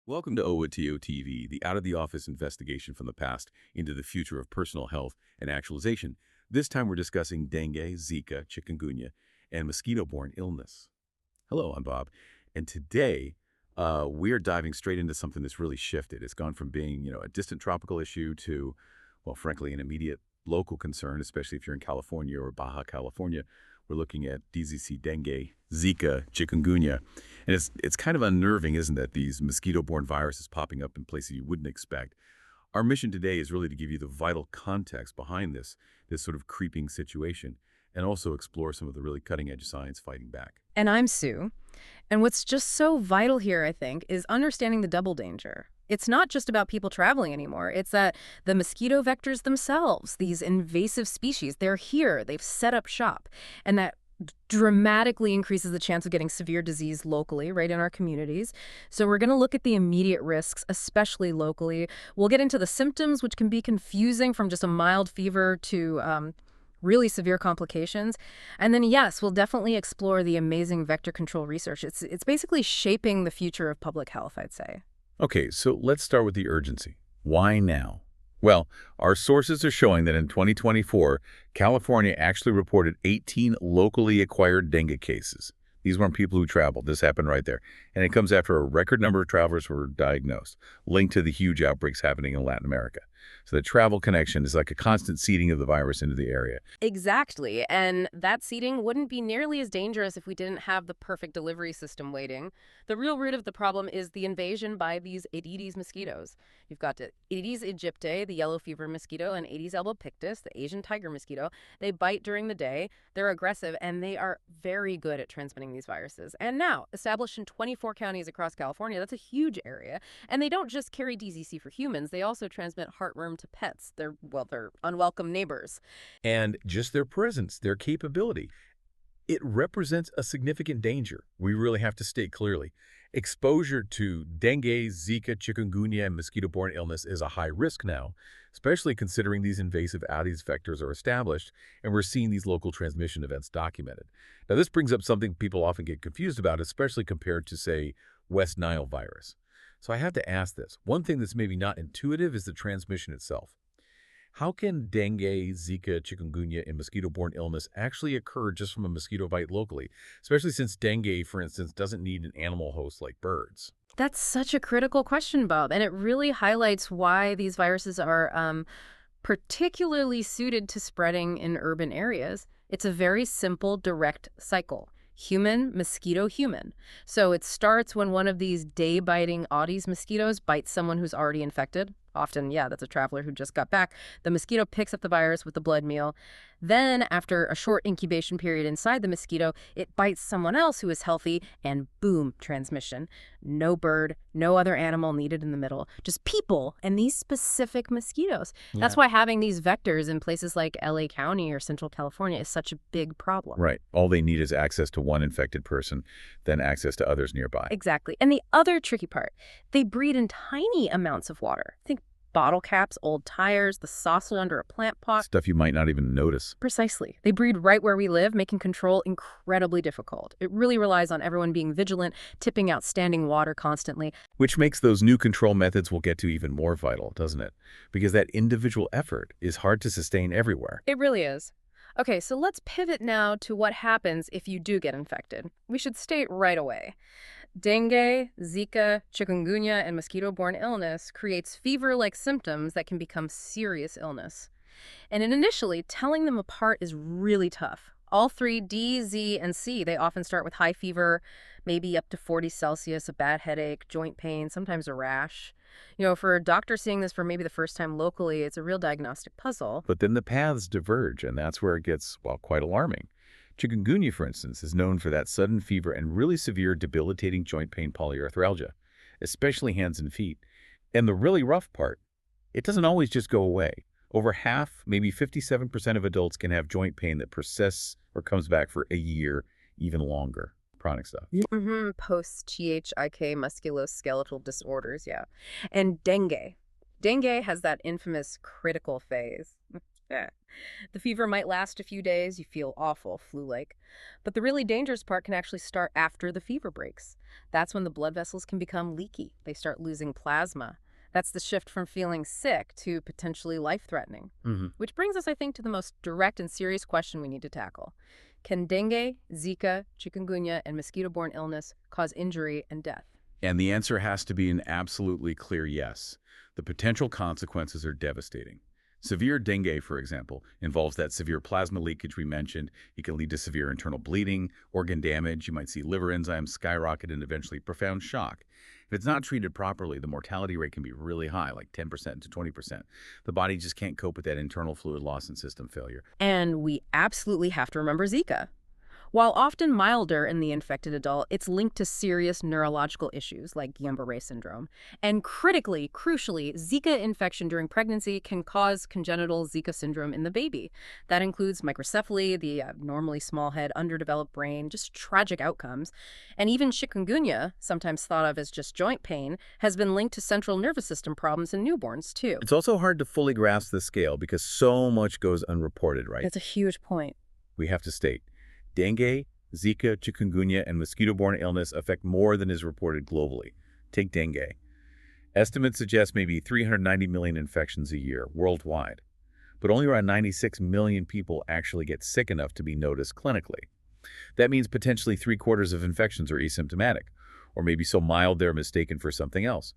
Welcome to OOTO TV, the out-of-the-office investigation from the past into the future of personal health and actualization. This time we're discussing dengue, Zika, chikungunya, and mosquito-borne illness. Hello, I'm Bob, and today we're diving straight into something that's really shifted. It's gone from being, a distant tropical issue to, well, frankly, an immediate local concern, especially if you're in California or Baja California. We're looking at DZC, dengue, Zika, chikungunya. And it's kind of unnerving, isn't it? These mosquito-borne viruses popping up in places you wouldn't expect. Our mission today is really to give you the vital context behind this sort of creeping situation, and also explore some of the really cutting-edge science fighting back. And I'm Sue. And what's just so vital here, I think, is understanding the double danger. It's not just about people traveling anymore. It's that the mosquito vectors themselves, these invasive species, they're here. They've set up shop. And that dramatically increases the chance of getting severe disease locally, right, in our communities. So we're going to look at the immediate risks, especially locally. We'll get into the symptoms, which can be confusing from just a mild fever to really severe complications. And then, yes, we'll definitely explore the amazing vector control research. It's basically shaping the future of public health, I'd say. Okay, so let's start with the urgency. Why now? Well, our sources are showing that in 2024, California actually reported 18 locally acquired dengue cases. These weren't people who traveled. This happened right there. And it comes after a record number of travelers were diagnosed, linked to the huge outbreaks happening in Latin America. So the travel connection is like a constant seeding of the virus into the area. Exactly. And that seeding wouldn't be nearly as dangerous if we didn't have the perfect delivery system waiting. The real root of the problem is the invasion by these Aedes mosquitoes. You've got Aedes aegypti, the yellow fever mosquito, and Aedes albopictus, the Asian tiger mosquito. They bite during the day, they're aggressive, and they are very good at transmitting these viruses. And now, established in 24 counties across California, that's a huge area. And they don't just carry DZC for humans, they also transmit heartworm to pets. They're unwelcome neighbors. And just their presence, their capability, it represents a significant danger. We really have to state clearly. Exposure to dengue, Zika, chikungunya, and mosquito-borne illness is a high risk now, especially considering these invasive Aedes vectors are established and we're seeing these local transmission events documented. Now, this brings up something people often get confused about, especially compared to, say, West Nile virus. So I have to ask this. One thing that's maybe not intuitive is the transmission itself. How can dengue, Zika, chikungunya, and mosquito-borne illness actually occur just from a mosquito bite locally, especially since dengue, for instance, doesn't need an animal host like birds? That's such a critical question, Bob, and it really highlights why these viruses are particularly suited to spreading in urban areas. It's a very simple, direct cycle. Human, mosquito, human. So it starts when one of these day-biting Aedes mosquitoes bites someone who's already infected. Often, yeah, that's a traveler who just got back. The mosquito picks up the virus with the blood meal. Then, after a short incubation period inside the mosquito, it bites someone else who is healthy, and boom, transmission. No bird, no other animal needed in the middle. Just people and these specific mosquitoes. Yeah. That's why having these vectors in places like LA County or Central California is such a big problem. Right. All they need is access to one infected person, then access to others nearby. Exactly. And the other tricky part, they breed in tiny amounts of water. Think bottle caps, old tires, the saucer under a plant pot. Stuff you might not even notice. Precisely. They breed right where we live, making control incredibly difficult. It really relies on everyone being vigilant, tipping out standing water constantly. Which makes those new control methods we'll get to even more vital, doesn't it? Because that individual effort is hard to sustain everywhere. It really is. Okay, so let's pivot now to what happens if you do get infected. We should state right away. Dengue, Zika, chikungunya, and mosquito-borne illness creates fever-like symptoms that can become serious illness. And initially, telling them apart is really tough. All three, D, Z, and C, they often start with high fever, maybe up to 40 Celsius, a bad headache, joint pain, sometimes a rash. For a doctor seeing this for maybe the first time locally, it's a real diagnostic puzzle. But then the paths diverge, and that's where it gets, well, quite alarming. Chikungunya, for instance, is known for that sudden fever and really severe debilitating joint pain polyarthralgia, especially hands and feet. And the really rough part, it doesn't always just go away. Over half, maybe 57% of adults can have joint pain that persists or comes back for a year, even longer. Chronic stuff. Post-THIK musculoskeletal disorders, yeah. And dengue. Dengue has that infamous critical phase. The fever might last a few days, you feel awful, flu-like. But the really dangerous part can actually start after the fever breaks. That's when the blood vessels can become leaky. They start losing plasma. That's the shift from feeling sick to potentially life-threatening. Which brings us, I think, to the most direct and serious question we need to tackle. Can dengue, Zika, chikungunya, and mosquito-borne illness cause injury and death? And the answer has to be an absolutely clear yes. The potential consequences are devastating. Severe dengue, for example, involves that severe plasma leakage we mentioned. It can lead to severe internal bleeding, organ damage. You might see liver enzymes skyrocket and eventually profound shock. If it's not treated properly, the mortality rate can be really high, like 10% to 20%. The body just can't cope with that internal fluid loss and system failure. And we absolutely have to remember Zika. While often milder in the infected adult, it's linked to serious neurological issues like Guillain-Barré syndrome. And crucially, Zika infection during pregnancy can cause congenital Zika syndrome in the baby. That includes microcephaly, the abnormally small head, underdeveloped brain, just tragic outcomes. And even chikungunya, sometimes thought of as just joint pain, has been linked to central nervous system problems in newborns, too. It's also hard to fully grasp the scale because so much goes unreported, right? That's a huge point. We have to state, dengue, Zika, chikungunya, and mosquito-borne illness affect more than is reported globally. Take dengue. Estimates suggest maybe 390 million infections a year worldwide, but only around 96 million people actually get sick enough to be noticed clinically. That means potentially 3/4 of infections are asymptomatic, or maybe so mild they're mistaken for something else,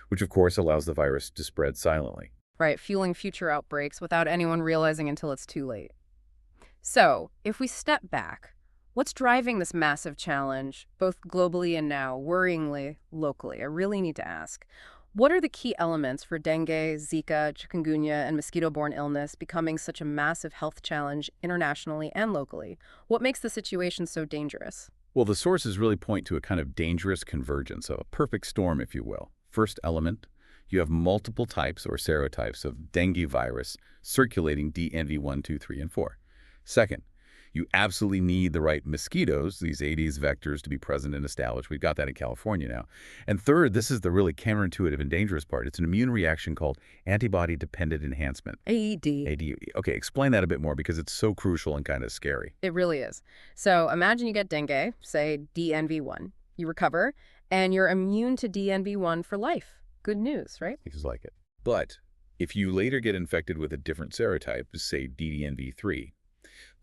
which of course allows the virus to spread silently. Right, fueling future outbreaks without anyone realizing until it's too late. So, if we step back, what's driving this massive challenge, both globally and now, worryingly, locally? I really need to ask. What are the key elements for dengue, Zika, chikungunya, and mosquito-borne illness becoming such a massive health challenge internationally and locally? What makes the situation so dangerous? Well, the sources really point to a kind of dangerous convergence, a perfect storm, if you will. First element, you have multiple types or serotypes of dengue virus circulating DNV1, 2, 3, and 4. Second, you absolutely need the right mosquitoes, these Aedes vectors, to be present and established. We've got that in California now. And third, this is the really counterintuitive and dangerous part. It's an immune reaction called antibody-dependent enhancement. AED. AD. Okay, explain that a bit more because it's so crucial and kind of scary. It really is. So imagine you get dengue, say DNV1. You recover, and you're immune to DNV1 for life. Good news, right? It's like it. But if you later get infected with a different serotype, say DNV3,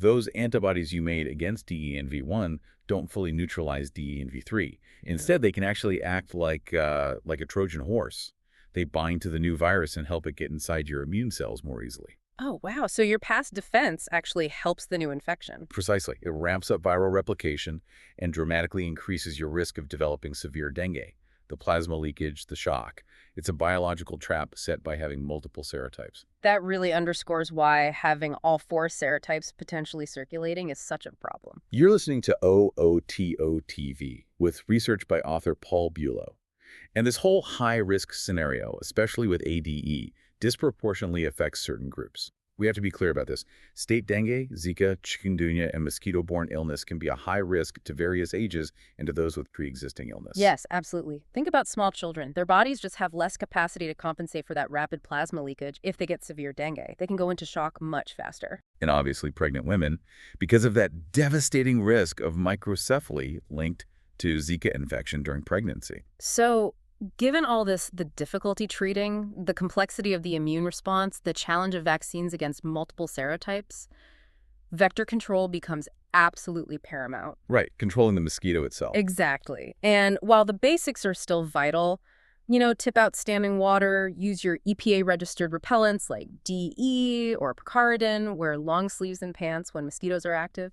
those antibodies you made against DENV1 don't fully neutralize DENV3. Instead, they can actually act like a Trojan horse. They bind to the new virus and help it get inside your immune cells more easily. Oh, wow. So your past defense actually helps the new infection. Precisely. It ramps up viral replication and dramatically increases your risk of developing severe dengue, the plasma leakage, the shock. It's a biological trap set by having multiple serotypes. That really underscores why having all 4 serotypes potentially circulating is such a problem. You're listening to OOTOTV with research by author Paul Bulow. And this whole high-risk scenario, especially with ADE, disproportionately affects certain groups. We have to be clear about this. State dengue, Zika, chikungunya, and mosquito-borne illness can be a high risk to various ages and to those with pre-existing illness. Yes, absolutely. Think about small children. Their bodies just have less capacity to compensate for that rapid plasma leakage if they get severe dengue. They can go into shock much faster. And obviously pregnant women, because of that devastating risk of microcephaly linked to Zika infection during pregnancy. So, given all this, the difficulty treating, the complexity of the immune response, the challenge of vaccines against multiple serotypes, vector control becomes absolutely paramount. Right, controlling the mosquito itself. Exactly. And while the basics are still vital, tip out standing water, use your EPA-registered repellents like DE or picaridin, wear long sleeves and pants when mosquitoes are active.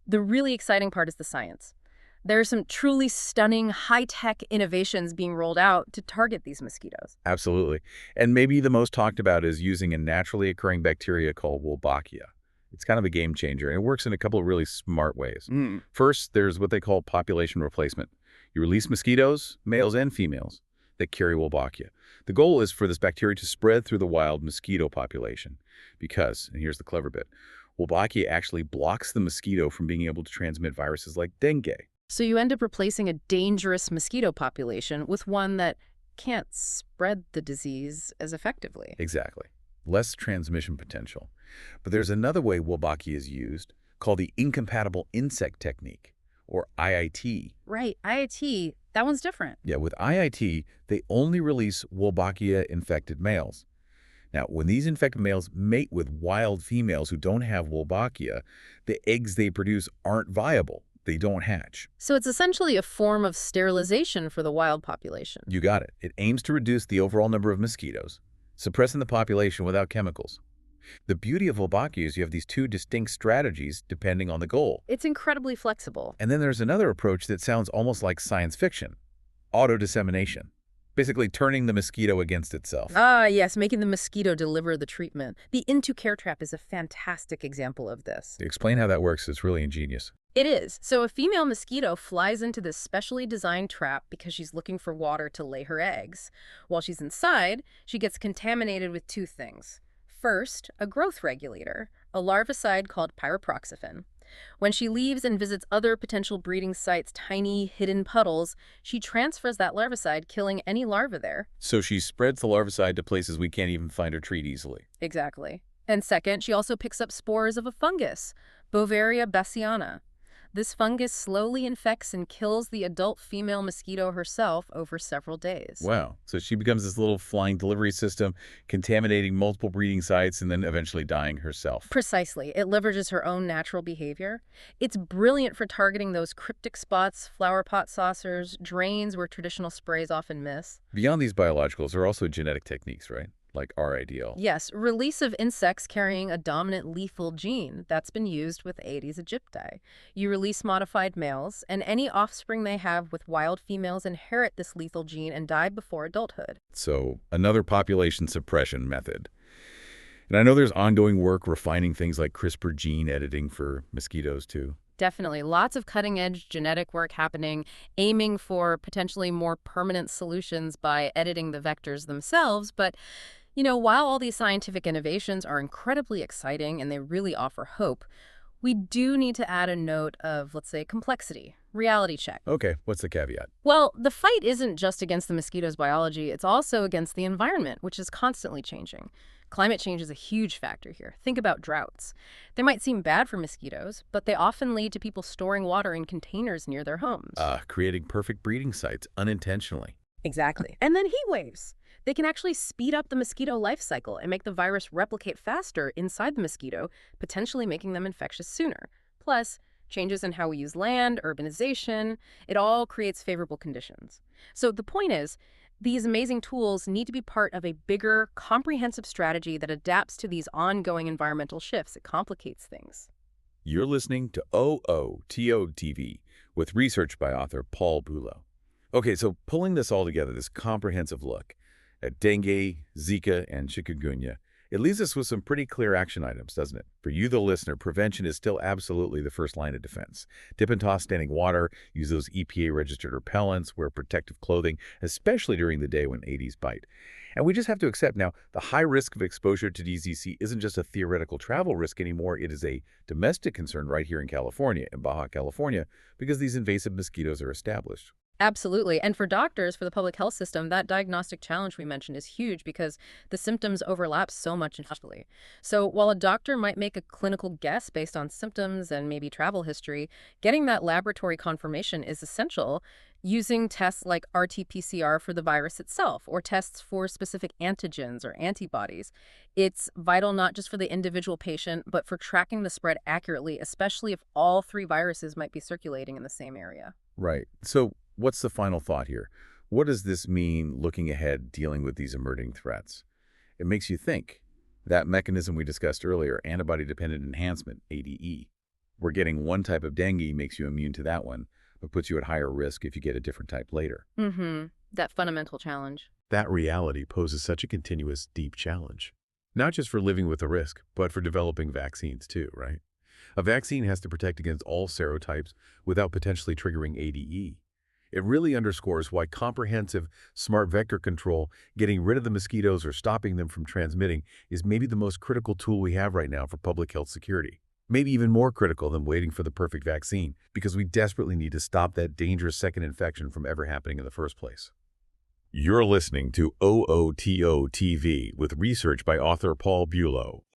The really exciting part is the science. There are some truly stunning high-tech innovations being rolled out to target these mosquitoes. Absolutely. And maybe the most talked about is using a naturally occurring bacteria called Wolbachia. It's kind of a game changer, and it works in a couple of really smart ways. First, there's what they call population replacement. You release mosquitoes, males and females, that carry Wolbachia. The goal is for this bacteria to spread through the wild mosquito population because, and here's the clever bit, Wolbachia actually blocks the mosquito from being able to transmit viruses like dengue. So you end up replacing a dangerous mosquito population with one that can't spread the disease as effectively. Exactly. less transmission potential. But there's another way Wolbachia is used, called the incompatible insect technique, or IIT. Right, IIT, that one's different. Yeah, with IIT, they only release Wolbachia-infected males. Now, when these infected males mate with wild females who don't have Wolbachia, the eggs they produce aren't viable. They don't hatch. So it's essentially a form of sterilization for the wild population. You got it. It aims to reduce the overall number of mosquitoes, suppressing the population without chemicals. The beauty of Wolbachia is you have these two distinct strategies depending on the goal. It's incredibly flexible. And then there's another approach that sounds almost like science fiction, auto-dissemination. Basically turning the mosquito against itself. Ah, yes, making the mosquito deliver the treatment. The into care trap is a fantastic example of this. To explain how that works is really ingenious. It is. So a female mosquito flies into this specially designed trap because she's looking for water to lay her eggs. While she's inside, she gets contaminated with two things. First, a growth regulator, a larvicide called pyriproxyfen. When she leaves and visits other potential breeding sites' tiny, hidden puddles, she transfers that larvicide, killing any larva there. So she spreads the larvicide to places we can't even find or treat easily. Exactly. And second, she also picks up spores of a fungus, Bovaria bassiana. This fungus slowly infects and kills the adult female mosquito herself over several days. Wow. So she becomes this little flying delivery system, contaminating multiple breeding sites and then eventually dying herself. Precisely. It leverages her own natural behavior. It's brilliant for targeting those cryptic spots, flower pot saucers, drains where traditional sprays often miss. Beyond these biologicals, there are also genetic techniques, right? Like R-ideal. Yes, release of insects carrying a dominant lethal gene. That's been used with Aedes aegypti. You release modified males, and any offspring they have with wild females inherit this lethal gene and die before adulthood. So another population suppression method. And I know there's ongoing work refining things like CRISPR gene editing for mosquitoes too. Definitely. Lots of cutting-edge genetic work happening, aiming for potentially more permanent solutions by editing the vectors themselves. But, you know, while all these scientific innovations are incredibly exciting and they really offer hope, we do need to add a note of, let's say, complexity. Reality check. Okay, what's the caveat? Well, the fight isn't just against the mosquito's biology, it's also against the environment, which is constantly changing. Climate change is a huge factor here. Think about droughts. They might seem bad for mosquitoes, but they often lead to people storing water in containers near their homes. Creating perfect breeding sites unintentionally. Exactly. And then heat waves. They can actually speed up the mosquito life cycle and make the virus replicate faster inside the mosquito, potentially making them infectious sooner. Plus, changes in how we use land, urbanization, it all creates favorable conditions. So the point is, these amazing tools need to be part of a bigger, comprehensive strategy that adapts to these ongoing environmental shifts. It complicates things. You're listening to OOTO-TV with research by author Paul Bullo. Okay, so pulling this all together, this comprehensive look at dengue, Zika, and chikungunya, it leaves us with some pretty clear action items, doesn't it? For you, the listener, prevention is still absolutely the first line of defense. Dip and toss standing water, use those EPA-registered repellents, wear protective clothing, especially during the day when Aedes bite. And we just have to accept now the high risk of exposure to DZC isn't just a theoretical travel risk anymore. It is a domestic concern right here in California, in Baja California, because these invasive mosquitoes are established. Absolutely. And for doctors, for the public health system, that diagnostic challenge we mentioned is huge because the symptoms overlap so much individually. So while a doctor might make a clinical guess based on symptoms and maybe travel history, getting that laboratory confirmation is essential, using tests like RT-PCR for the virus itself or tests for specific antigens or antibodies. It's vital not just for the individual patient, but for tracking the spread accurately, especially if all three viruses might be circulating in the same area. Right. So what's the final thought here? What does this mean looking ahead, dealing with these emerging threats? It makes you think. That mechanism we discussed earlier, antibody-dependent enhancement, ADE. We're getting one type of dengue makes you immune to that one, but puts you at higher risk if you get a different type later. That fundamental challenge. That reality poses such a continuous, deep challenge. Not just for living with the risk, but for developing vaccines too, right? A vaccine has to protect against all serotypes without potentially triggering ADE. It really underscores why comprehensive, smart vector control, getting rid of the mosquitoes or stopping them from transmitting, is maybe the most critical tool we have right now for public health security. Maybe even more critical than waiting for the perfect vaccine, because we desperately need to stop that dangerous second infection from ever happening in the first place. You're listening to OOTO TV with research by author Paul Bulow.